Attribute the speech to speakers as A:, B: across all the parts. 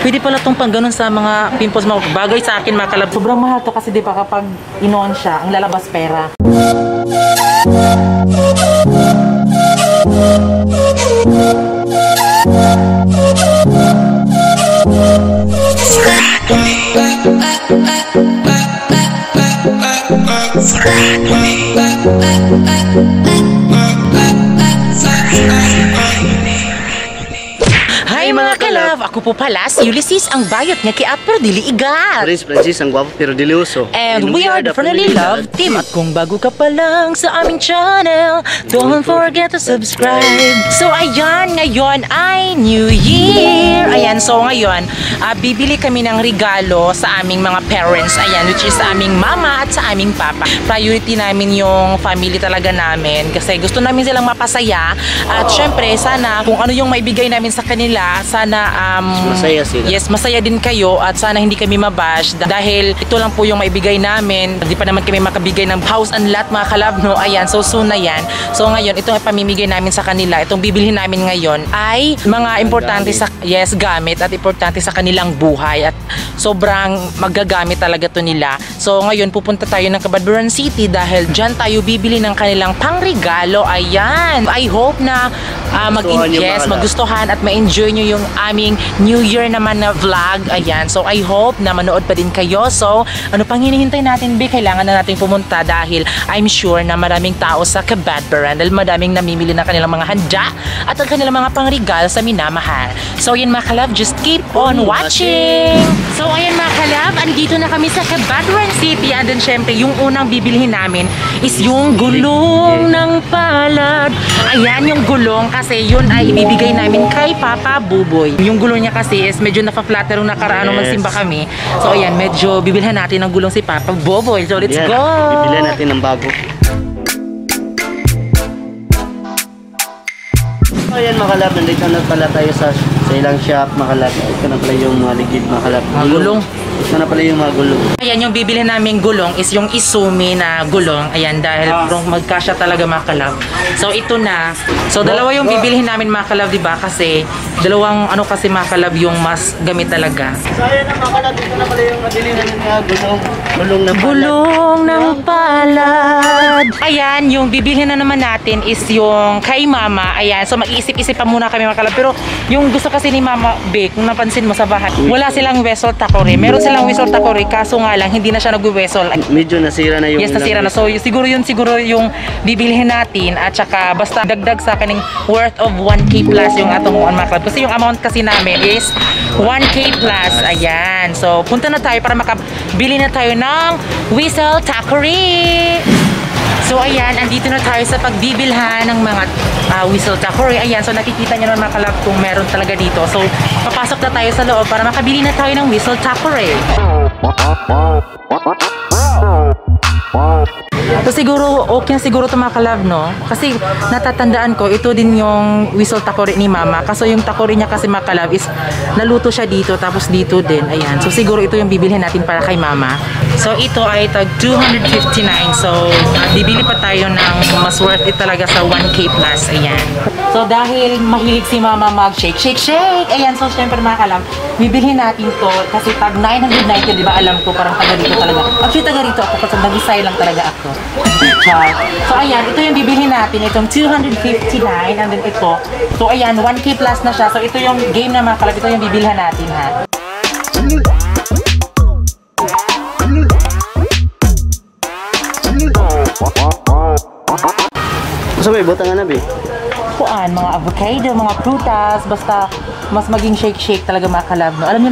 A: Pwede pala itong pang ganun sa mga pimples mo. Bagay sa akin mga kalab. Sobrang mahal to kasi di ba kapag inoon siya, ang lalabas pera. Hi mga kalab! Ako po pala si Ulysses, ang bayot nga kiat pero dili igat.
B: Francis, ang gwapo pero dili uso.
A: And we are the Friendly Love Team. At kung bago ka pa lang sa aming channel, don't forget to subscribe. So ayan, ngayon ay New Year. Ayan, so ngayon, bibili kami ng regalo sa aming mga parents. Ayan, which is sa aming mama at sa aming papa. Priority namin yung family talaga namin kasi gusto namin silang mapasaya. At syempre, sana kung ano yung maibigay namin sa kanila, sana
B: masaya sila.
A: Yes, masaya din kayo at sana hindi kami mabash dahil ito lang po yung maibigay namin. Hindi pa naman kami makabigay ng house and lot mga kalab, no? Ayan, so soon na yan. So ngayon, itong pamimigay namin sa kanila, itong bibilhin namin ngayon ay mga importante sa, yes, gamit at importante sa kanilang buhay at sobrang magagamit talaga to nila. So ngayon, pupunta tayo ng Cabadbaran City dahil dyan tayo bibili ng kanilang pangregalo. Ayan, I hope na magustuhan at ma-enjoy nyo yung aming New Year naman na vlog. Ayan, so I hope na manood pa din kayo. So ano pang hinihintay natin, be? Kailangan na natin pumunta dahil I'm sure na maraming tao sa Cabadbaran dahil madaming namimili ng kanilang mga handa at ang kanilang mga pangregalo sa minamahal. So yun mga kalab, just keep on watching! So ayan mga kalab, andito na kami sa Cabadbaran City and then syempre yung unang bibilihin namin is yung gulong ng palad. Ayan yung gulong kasi yun ay ibibigay namin kay Papa Buboy. Yung gulong niya kasi is medyo nafa-flatter nung nakaraan nung magsimba kami. So ayan, medyo bibilhan natin ng gulong si Papa Buboy. So let's go!
B: Bibilhan natin ng bago. So ayan mga kalab, nandito na pala tayo sa ilang shop mga kalab. Ito na pala yung mga ligid mga kalab.
A: Gulong.
B: Ito na pala yung mga gulong.
A: Ayan, yung bibilhin namin gulong is yung Izumi na gulong. Ayan, dahil magkasya talaga mga kalab. So ito na. So dalawa yung bibilhin namin mga kalab, diba? Kasi dalawang ano kasi mga kalab yung mas gamit talaga.
B: So ayan na mga kalab, ito na pala yung nabili namin mga gulong. Gulong ng palad.
A: Gulong ng palad. Ayan, yung bibilhin na naman natin is yung kay Mama. Ayan, so mag-iisip-isip pa muna kami mga kalab. Pero yung gusto kasi ni Mama Be, kung napansin mo sa bahay, wala silang whistle takore. Meron silang whistle takore, kaso nga lang hindi na siya nagwi-whistle.
B: Medyo nasira na yung...
A: Yes, nasira na. So siguro yung bibilhin natin at saka basta dagdag sa kaning worth of 1K plus yung atong mga kalab. Kasi yung amount kasi namin is 1K plus. Ayan. So punta na tayo para makabili na tayo ng whistle takore. So ayan, andito na tayo sa pagbibilhan ng mga whistle takore. Ayan, so nakikita nyo naman mga kalab kung meron talaga dito. So papasok na tayo sa loob para makabili na tayo ng whistle takore. So siguro, okay na siguro ito mga kalab, no? Kasi natatandaan ko, ito din yung whistle takore ni Mama. Kaso yung takore niya kasi mga kalab is naluto siya dito, tapos dito din. Ayan, so siguro ito yung bibilhin natin para kay Mama. So ito ay tag 259. So bibili pa tayo ng mas worth it talaga sa 1K plus. Ayan. So dahil mahilig si Mama mag-shake, shake, shake. Ayan, so syempre mga kalab, bibilhin natin to kasi tag 990, di ba? Alam ko parang taga dito talaga. Actually taga dito ako kasi nag-isay lang talaga ako. So ayan, ito yung bibilhin natin, itong 259 and then ito. So ayan, 1K plus na siya. So ito yung game na mga kalab, ito yung bibilhan natin ha.
B: So may buta nga na be?
A: Kuan, mga avocado, mga prutas, basta mas maging shake-shake talaga mga kalab. No? Alam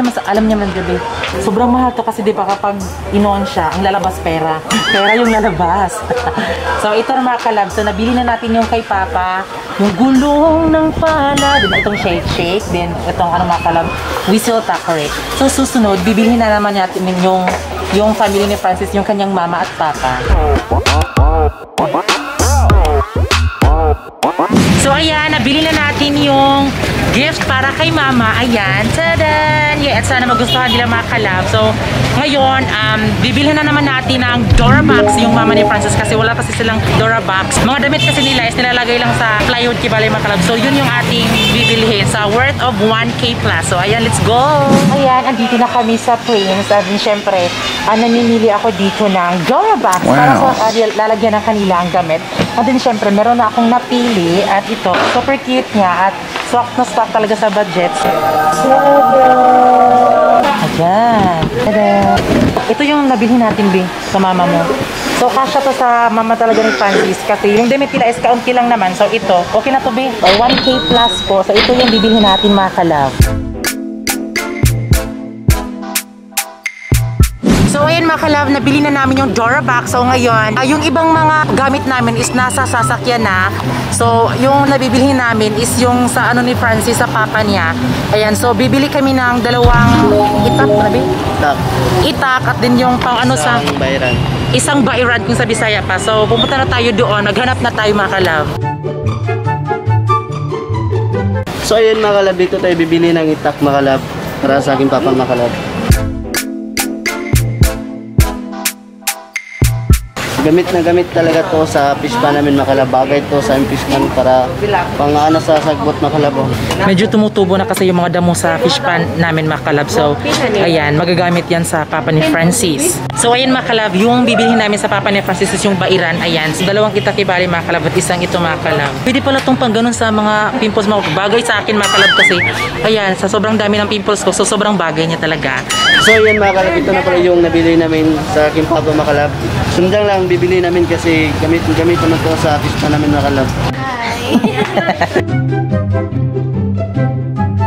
A: niyo naman gabi, sobrang mahal to kasi di ba kapag inoon siya, ang lalabas pera. Pera yung lalabas. So ito na mga kalab, so nabili na natin yung kay Papa, yung gulong ng pala, din itong shake-shake, din itong ano mga kalab, whistle takore. So susunod, bibilhin na naman natin yung family ni Francis, yung kanyang mama at papa. So ayan, nabili na natin yung gift para kay Mama. Ayan, tadan! Yung at sana magustuhan nila mga kalab. So, ngayon, bibilhin na naman natin ng Dora box yung mama ni Francis kasi wala kasi silang Dora box. Mga damit kasi nila is nilalagay lang sa plywood kibali mga kalab. So, yun yung ating bibilhin sa worth of 1K plus. So, ayan, let's go! Ayan, andito na kami sa Prince. At syempre, namimili ako dito ng Dora box para sa lalagyan ng kanilang damit. At din syempre, meron na akong napili at ito, super cute niya at swak na swak talaga sa budget. Ayan. Tada. Ito yung nabili natin, Bing, sa mama mo. So, kasya to sa mama talaga ni Francis kasi yung damit nila is kaunti lang naman. So, ito, okay na to, Bing. 1K plus po. So, ito yung bibilhin natin, mga kalab. So ayan mga kalab, nabili na namin yung Dora box. So ngayon, yung ibang mga gamit namin is nasa sasakyan na. So yung nabibilhin namin is yung sa ano ni Francis, sa papa niya. Ayan, so bibili kami ng dalawang itak, nabi? Itak at din yung pang ano sa
B: bayran.
A: Isang bayran kung sa Bisaya pa. So pumunta na tayo doon, naghanap na tayo mga kalab.
B: So ayun mga kalab, dito tayo bibili ng itak mga kalab para sa aking papa mga kalab. Gamit na gamit talaga to sa fish pan namin makalab. Bagay to sa fish pan para pang ano sa sagbot makalab.
A: Medyo tumutubo na kasi yung mga damo sa fish pan namin makalab. So ayan, magagamit yan sa papa ni Francis. So ayan makalab, yung bibilihin namin sa papa ni Francis is yung bairan. Ayan, so dalawang itakibali makalab at isang ito makalab. Pwede pala itong pang ganun sa mga pimples mo. Bagay sa akin makalab kasi ayan, sa sobrang dami ng pimples ko, so sobrang bagay niya talaga.
B: So ayan makalab, ito na pala yung nabili namin sa aking papa makalab. Sundang lang bibili namin kasi gamit naman to sa fish pan namin makalab.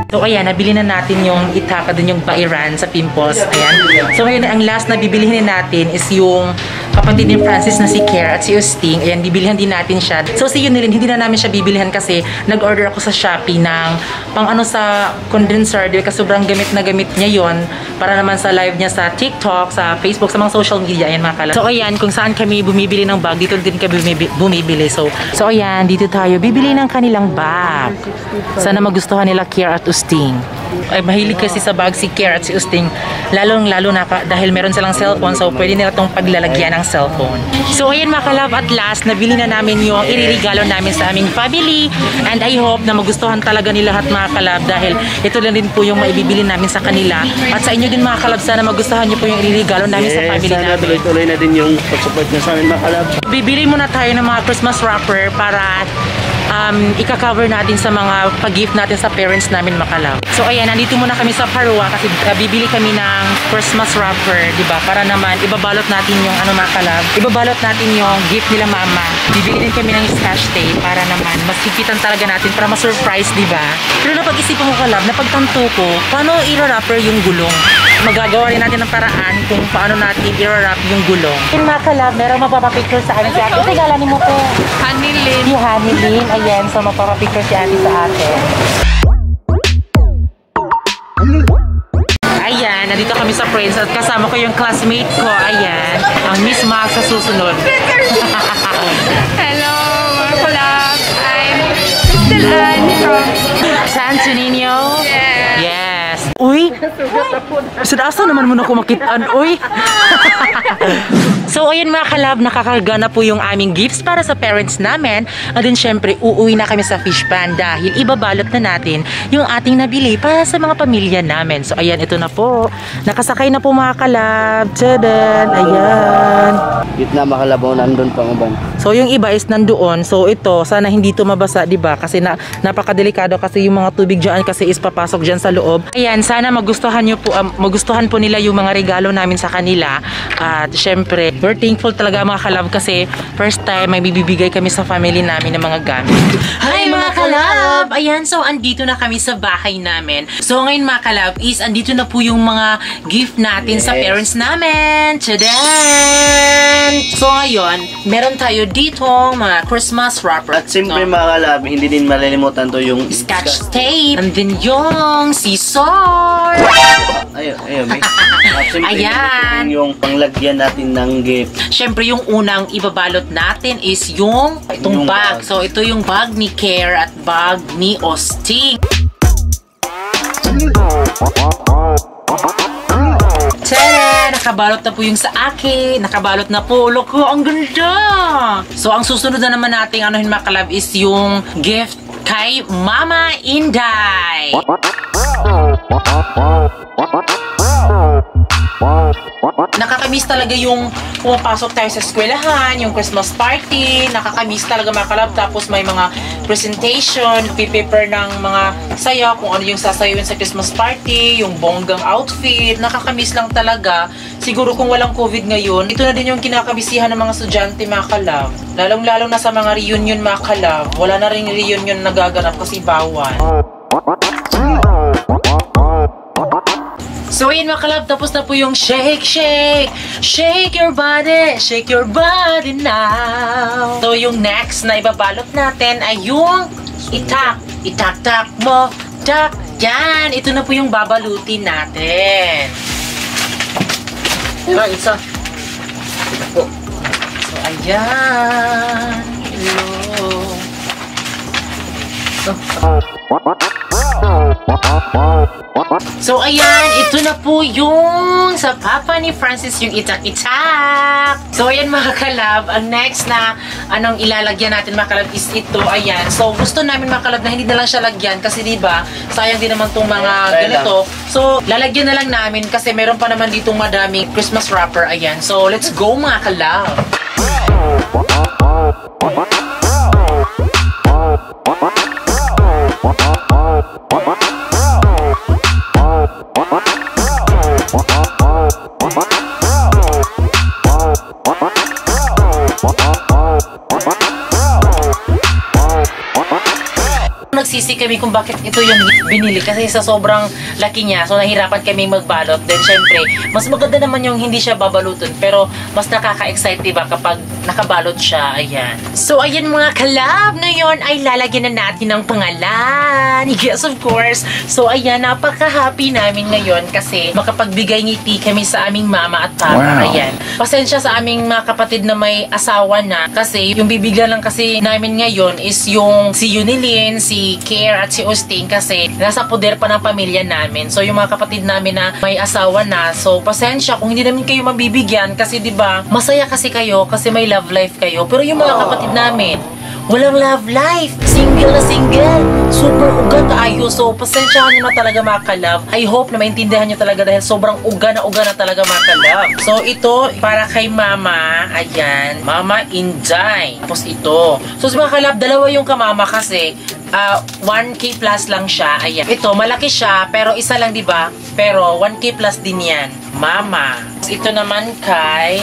A: So ayan, nabili na natin yung itaka din yung bairan sa pimples. Ayan. So ngayon, ang last na bibilihin natin is yung kapatid ni Francis na si Care at si Usting. Ayan, bibilihan din natin siya. So si Yunilin, hindi na namin siya bibilihan kasi nag-order ako sa Shopee ng pang ano sa condenser. Di ba sobrang gamit na gamit niya yon para naman sa live niya sa TikTok, sa Facebook, sa mga social media. Ayan mga kalab. So ayan, kung saan kami bumibili ng bag, dito din kami bumibili. So ayan, dito tayo bibili ng kanilang bag. Sana magustuhan nila Care at Usting. Ay, mahilig kasi sa bag si Care at si Usting. Lalo na dahil meron silang cellphone, so pwede nila itong paglalagyan ng cellphone. So ayan mga kalab, at last, nabili na namin yung iririgalo namin sa aming family. And I hope na magustuhan talaga ni lahat mga kalab dahil ito na rin po yung maibibili namin sa kanila. At sa inyo din mga kalab, sana magustuhan nyo po yung iririgalo namin sa family
B: sana
A: namin.
B: tuloy-tuloy na din yung pag-support nyo sa amin mga kalab.
A: Bibili muna tayo ng mga Christmas wrapper para ika-cover natin sa mga pag-gift natin sa parents namin makalab. So ayan, nandito muna kami sa Parua kasi bibili kami ng Christmas wrapper, di ba? Para naman ibabalot natin yung ano makalab. Ibabalot natin yung gift nila mama. Bibili din kami ng scotch tape para naman masipitan talaga natin para ma-surprise, di ba? Pero napag-isipan ko kalab, napagtanto ko, paano i-wrapper yung gulong? Magagawa rin natin ng paraan kung paano natin i-wrap yung gulong. Yung mga kalab, merong mapapapicture sa akin si ate. Ito, galanin mo to. Hanilin. Si Hanilin. Ayan, so mapapapicture si ate sa atin. Ayan, nandito kami sa Prince at kasama ko yung classmate ko. Ayan, ang Miss Mag sa susunod.
C: Hello, mga kalab. I'm Crystal Ann from
A: Santo Niño?
C: Yeah.
A: Yes. Uy! Asa naman mo na ako makitaan, uy! So, ayun mga kalab, nakakarga na po yung aming gifts para sa parents namin. At din syempre, uuwi na kami sa fish pan dahil ibabalot na natin yung ating nabili para sa mga pamilya namin. So, ayan, ito na po. Nakasakay na po mga kalab. Tadaan! Ayan.
B: Gitna makalabaw, nandun pa uban.
A: So, yung iba is nandoon. So, ito, sana hindi ito mabasa, diba? Kasi napakadelikado kasi yung mga tubig dyan kasi is papasok dyan sa loob. Ayan, sana magustuhan nyo po, magustuhan po nila yung mga regalo namin sa kanila. At syempre, we're thankful talaga mga kalab kasi first time may bibigay kami sa family namin ng mga gamit. Hi mga kalab! Ayan, so andito na kami sa bahay namin. So ngayon mga kalab is andito na po yung mga gift natin sa parents namin. Tadaan! So ngayon, meron tayo dito mga Christmas wrapper.
B: At siyempre mga kalab, hindi din malilimutan to yung
A: Scotch tape. And then yung scissor.
B: Ayun, may. At siyempre,
A: Ayan.
B: yung panglagyan natin ng gift.
A: Siyempre, yung unang ibabalot natin is yung itong
B: Yung
A: bag.
B: bag.
A: So, ito yung bag ni Care at bag ni Usting. nakabalot na po yung sa akin. Nakabalot na po. Look ko, ang ganda! So, ang susunod na naman natin, anuhin mga kalab, is yung gift kay Mama Inday. Nakakamiss talaga yung pumapasok tayo sa eskwelahan, yung Christmas party, nakakamiss talaga mga kalab. Tapos may mga presentation, pipaper ng mga saya, kung ano yung sasayawin sa Christmas party, yung bonggang outfit, nakakamiss lang talaga. Siguro kung walang COVID ngayon, ito na din yung kinakabisihan ng mga estudyante mga kalab. Lalong-lalong na sa mga reunion mga kalab, wala na rin reunion nagaganap kasi bawal. So yun mga kalab, tapos na po yung shake, shake, shake your body now. So yung next na ibabalot natin ay yung itak, itak-tak mo, tak, yan. Ito na po yung babalutin natin.
B: Yan, isa.
A: So ayan. Hello. So, ayan, ito na po yung sa papa ni Francis, yung itak-itak. So, ayan mga kalab, ang next na anong ilalagyan natin mga kalab is ito, ayan. So, gusto namin mga kalab na hindi na lang siya lagyan kasi diba, sayang din naman itong mga ganito. So, lalagyan na lang namin kasi meron pa naman ditong madaming Christmas wrapper, ayan. So, let's go mga kalab. Nagsisi kami kung bakit ito yung binili kasi sa sobrang laki niya, so nahirapan kami magbalot. Then syempre, mas maganda naman yung hindi siya babalutin, pero mas nakaka-excite diba kapag nakabalot siya. Ayan. So ayan mga kalab, na yun ay lalagyan na natin ng pangalan. Yes, of course. So ayan, napaka-happy namin ngayon kasi makapagbigay ngiti kami sa aming mama at papa. Wow. Ayan. Pasensya sa aming mga kapatid na may asawa na kasi yung bibigyan lang kasi namin ngayon is yung si Yunilin, si Care at si Austin kasi nasa poder pa ng pamilya namin. So yung mga kapatid namin na may asawa na, so pasensya kung hindi namin kayo mabibigyan kasi 'di ba? Masaya kasi kayo kasi may love life kayo. Pero yung mga kapatid namin, walang love life. Single na single. Super uga tayo. So, pasensyahan nyo na talaga mga kalab. I hope na maintindihan nyo talaga dahil sobrang uga na talaga mga kalab. So, ito para kay Mama. Ayan. Mama Inday. Tapos ito. So, sa mga kalab, dalawa yung kamama kasi 1K plus lang siya. Ayan. Ito, malaki siya pero isa lang diba? Pero 1K plus din yan. Mama. Tapos, ito naman kay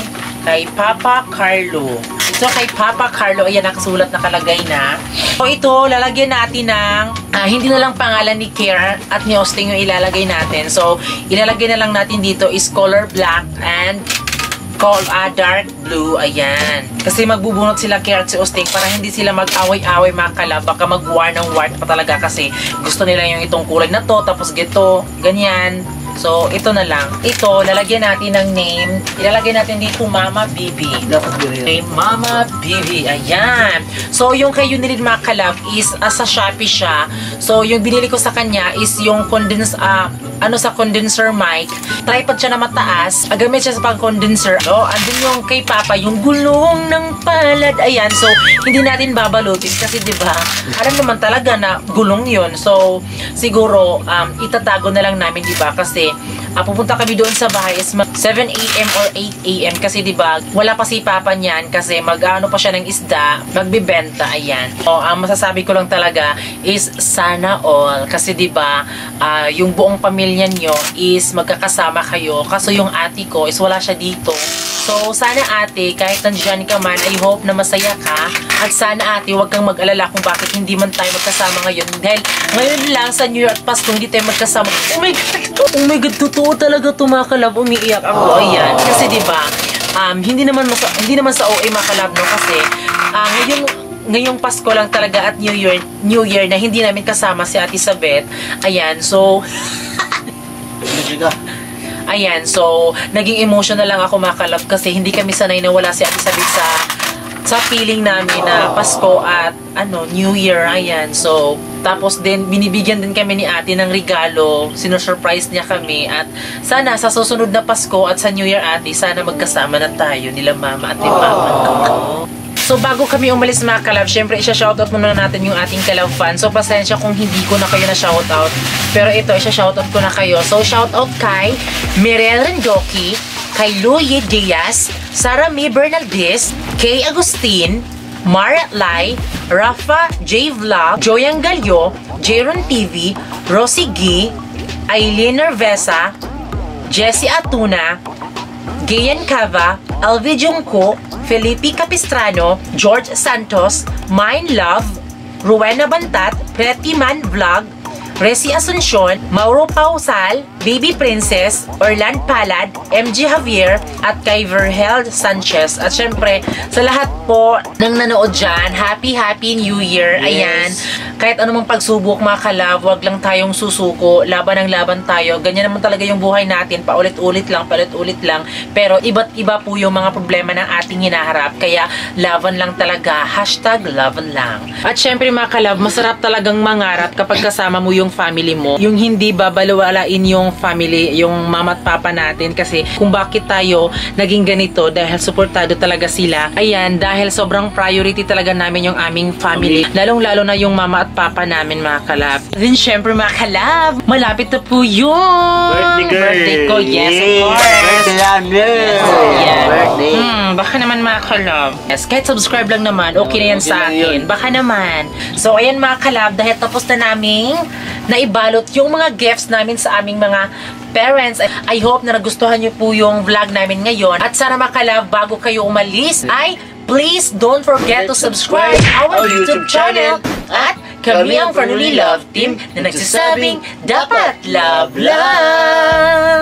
A: Papa Carlo. Ito kay Papa Carlo, ayan, nakasulat, nakalagay na. So ito, lalagyan natin ng, hindi na lang pangalan ni Care at ni Austin yung ilalagay natin. So, ilalagay na lang natin dito is color black and dark blue, ayan. Kasi magbubunot sila Care at si Austin para hindi sila mag-away-away mga kalab. Baka mag-war ng war pa talaga kasi gusto nila yung itong kulay na to, tapos gito, ganyan. So, ito na lang. Ito, lalagyan natin ng name. Ilalagay natin dito Mama Bibi. Okay, Mama Bibi. Ayan. So, yung kay Yunilin mga kalab is sa Shopee siya. So, yung binili ko sa kanya is yung sa condenser mic. Tripod siya na mataas. Gamit siya sa pang-condenser. So, andun yung kay Papa, yung gulong ng palad. Ayan. So, hindi natin babalutin kasi diba, alam naman talaga na gulong yun. So, siguro, itatago na lang namin diba kasi pupunta kami doon sa bahay is 7 AM or 8 AM kasi diba, wala pa si Papa niyan kasi mag-ano pa siya ng isda, magbibenta, ayan. So, ang masasabi ko lang talaga is sana all kasi diba, yung buong pamilya nyo is magkakasama kayo kaso yung ate ko is wala siya dito. So, sana ate, kahit nandiyan ka man, I hope na masaya ka. At sana ate, huwag kang mag-alala kung bakit hindi man tayo magkasama ngayon. Dahil ngayon lang sa New Year at Pasko, hindi tayo magkasama. Oh my God, totoo talaga ito mga kalab. Umiiyak ako. Ayan. Kasi diba, hindi naman sa OA mga kalab, no? Kasi, ngayong Pasko lang talaga at New Year na hindi namin kasama si Ate Sabet. Ayan, so... Ayan, so, naging emotional lang ako mga kalab kasi hindi kami sanay na wala si Ate Sabit sa feeling namin na Pasko at New Year, ayan. So, tapos din, binibigyan din kami ni ate ng regalo. Sinusurprise niya kami. At sana sa susunod na Pasko at sa New Year, ate, sana magkasama na tayo nila mama at ni papa. So, bago kami umalis mga kalab, syempre, isa-shoutout muna natin yung ating kalab fan. So, pasensya kung hindi ko na kayo na-shoutout. Pero ito, isa-shoutout ko na kayo. So, shoutout kay Mirel Rendoki, kay Louie Diaz, Sarah May Bernaldez, Kay Agustin, Marat Lai, Rafa J Vlog, Joyang Galyo, Jeron TV, Rosie G, Aileen Nervesa, Jessie Atuna, Gayan Cava, LV Jungko, Felipe Capistrano, George Santos, Mine Love, Rowena Bantat, Pretty Man Vlog, Resi Asuncion, Mauro Pausal, Baby Princess, Orland Palad, MG Javier, at kay Verhel Sanchez. At syempre, sa lahat po ng nanood dyan, Happy New Year.
B: Yes.
A: Ayan. Kahit anumang pagsubok mga kalab, wag lang tayong susuko. Laban ng laban tayo. Ganyan naman talaga yung buhay natin. Paulit-ulit lang. Pero iba't iba po yung mga problema ng ating hinaharap. Kaya laban lang talaga. #laban lang. At syempre mga kalab, masarap talagang mangarap kapag kasama mo yung family mo. Yung hindi babalawalain yung family, yung mama at papa natin. Kasi kung bakit tayo naging ganito, dahil suportado talaga sila. Ayan, dahil sobrang priority talaga namin yung aming family. Lalong-lalo na yung mama at papa namin mga kalab. Then syempre mga kalab, malapit na po yung birthday ko. Yes, of course.
B: Birthday yan.
A: Yan.
B: Birthday.
A: Baka naman mga kalab. Yes, kahit subscribe lang naman, okay na yan
B: Okay
A: sa
B: na
A: akin.
B: yun.
A: Baka naman. So, ayan mga kalab, dahil tapos na naming naibalot yung mga gifts namin sa aming mga parents. I hope na nagustuhan nyo po yung vlog namin ngayon. At sana mga kalab, bago kayo umalis, ay please don't forget to subscribe our YouTube channel. At kami ang Family Love Team na nagsasabing dapat love lang.